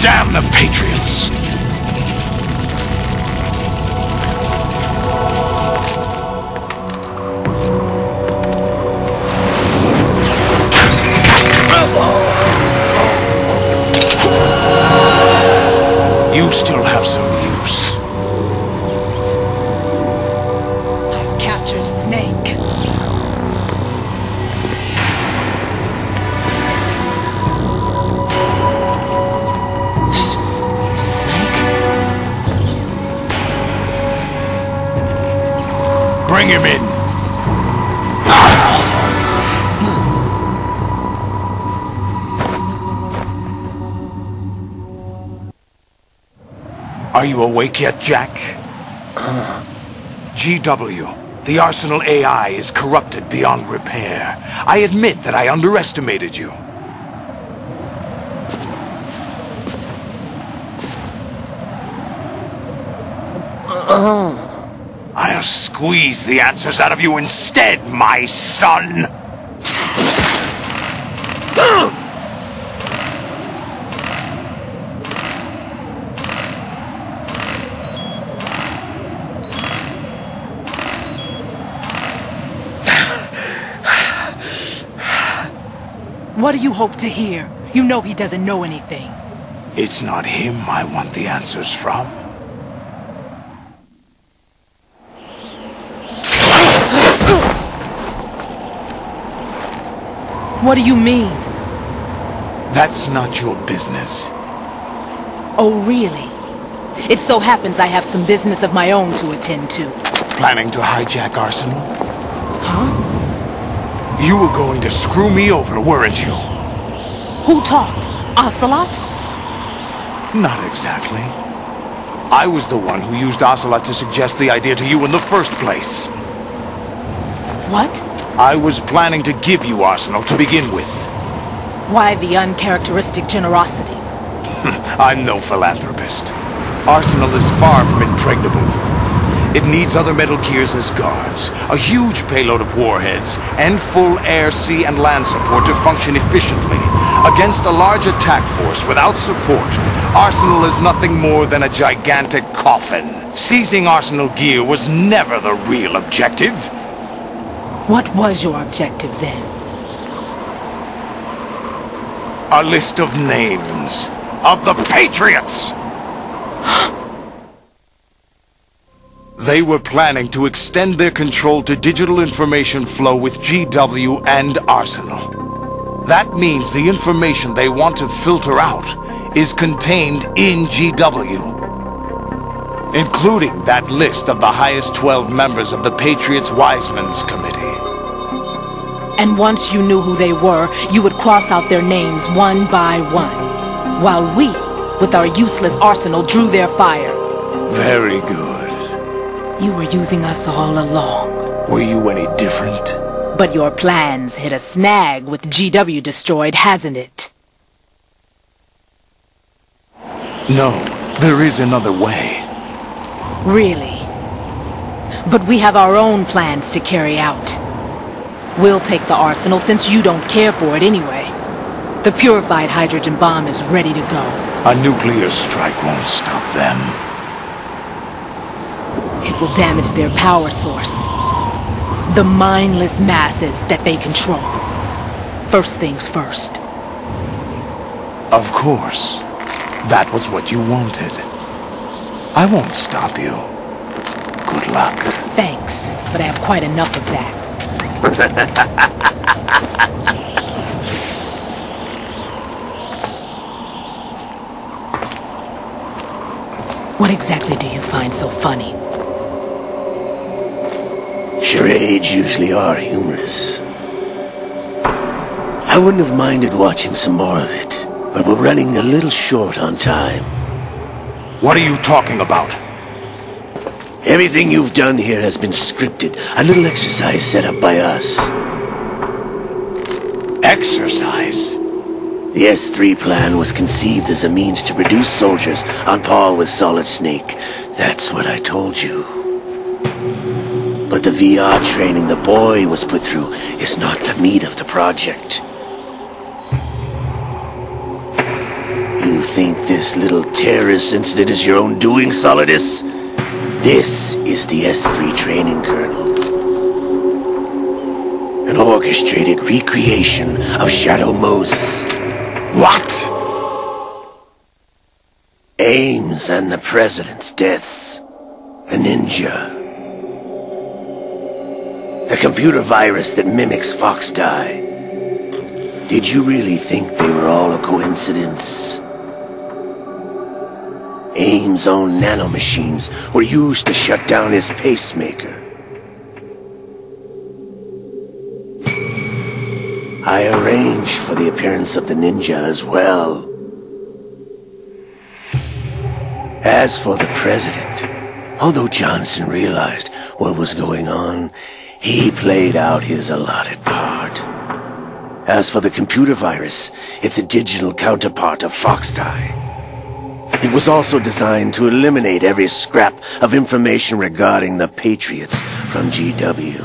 Damn the Patriots! You still have some use. I've captured Snake. Bring him in. Are you awake yet, Jack? GW, the Arsenal AI is corrupted beyond repair. I admit that I underestimated you. I'll squeeze the answers out of you instead, my son! What do you hope to hear? You know he doesn't know anything. It's not him I want the answers from. What do you mean? That's not your business. Oh, really? It so happens I have some business of my own to attend to. Planning to hijack Arsenal? Huh? You were going to screw me over, weren't you? Who talked? Ocelot? Not exactly. I was the one who used Ocelot to suggest the idea to you in the first place. What? I was planning to give you Arsenal to begin with. Why the uncharacteristic generosity? I'm no philanthropist. Arsenal is far from impregnable. It needs other Metal Gears as guards, a huge payload of warheads, and full air, sea, and land support to function efficiently. Against a large attack force without support, Arsenal is nothing more than a gigantic coffin. Seizing Arsenal gear was never the real objective. What was your objective then? A list of names of the Patriots! They were planning to extend their control to digital information flow with GW and Arsenal. That means the information they want to filter out is contained in GW, including that list of the highest 12 members of the Patriots Wiseman's Committee. And once you knew who they were, you would cross out their names one by one, while we, with our useless arsenal, drew their fire. Very good. You were using us all along. Were you any different? But your plans hit a snag with GW destroyed, hasn't it? No, there is another way. Really? But we have our own plans to carry out. We'll take the arsenal since you don't care for it anyway. The purified hydrogen bomb is ready to go. A nuclear strike won't stop them. It will damage their power source. The mindless masses that they control. First things first. Of course. That was what you wanted. I won't stop you. Good luck. Thanks, but I have quite enough of that. What exactly do you find so funny? Charades usually are humorous. I wouldn't have minded watching some more of it, but we're running a little short on time. What are you talking about? Everything you've done here has been scripted. A little exercise set up by us. Exercise? The S3 plan was conceived as a means to produce soldiers on par with Solid Snake. That's what I told you. But the VR training the boy was put through is not the meat of the project. You think this little terrorist incident is your own doing, Solidus? This is the S3 training kernel. An orchestrated recreation of Shadow Moses. What? Ames and the President's deaths. The ninja. The computer virus that mimics Foxdie. Did you really think they were all a coincidence? Ames' own nanomachines were used to shut down his pacemaker. I arranged for the appearance of the ninja as well. As for the President, although Johnson realized what was going on, he played out his allotted part. As for the computer virus, it's a digital counterpart of Foxdie. It was also designed to eliminate every scrap of information regarding the Patriots from GW.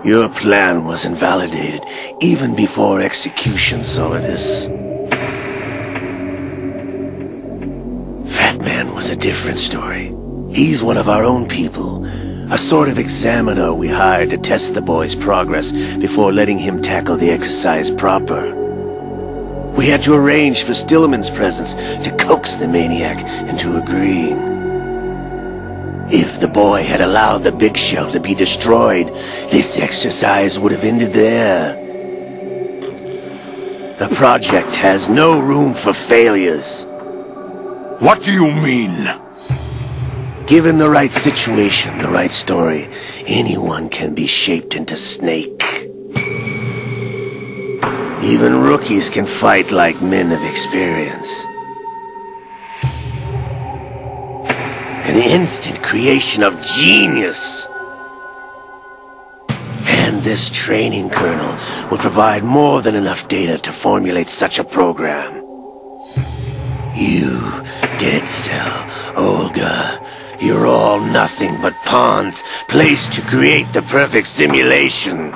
Your plan was invalidated even before execution, Solidus. Fat Man was a different story. He's one of our own people, a sort of examiner we hired to test the boy's progress before letting him tackle the exercise proper. We had to arrange for Stillman's presence to coax the maniac into agreeing. If the boy had allowed the big shell to be destroyed, this exercise would have ended there. The project has no room for failures. What do you mean? Given the right situation, the right story, anyone can be shaped into Snake. Even rookies can fight like men of experience. An instant creation of genius. And this training kernel will provide more than enough data to formulate such a program. You, Dead Cell, Olga, you're all nothing but pawns placed to create the perfect simulation.